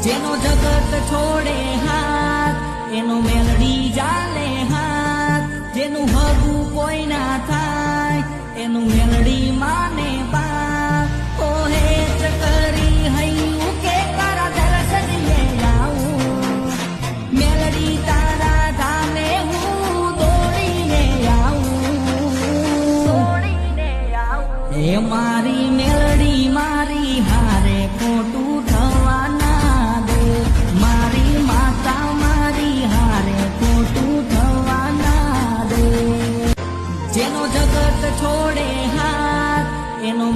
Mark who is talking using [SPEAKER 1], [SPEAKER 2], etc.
[SPEAKER 1] જેનો જગત છોડે હાથ એનો મેલડી જાલે હાથ, જેનું હગું કોઈ ના થાય એનું મેલડી માને બાપ. ઓ હે ચકરી હૈયું કે તારા દર્શન લે આવું, મેલડી તારા ધામે હું દોડીને આવું. એ મારી મેલડી મારી હારે ખોટું થવા ના દે, મારી માતા મારી હારે ખોટું થવા ના દે. જેનો જગત છોડે હાથ એનો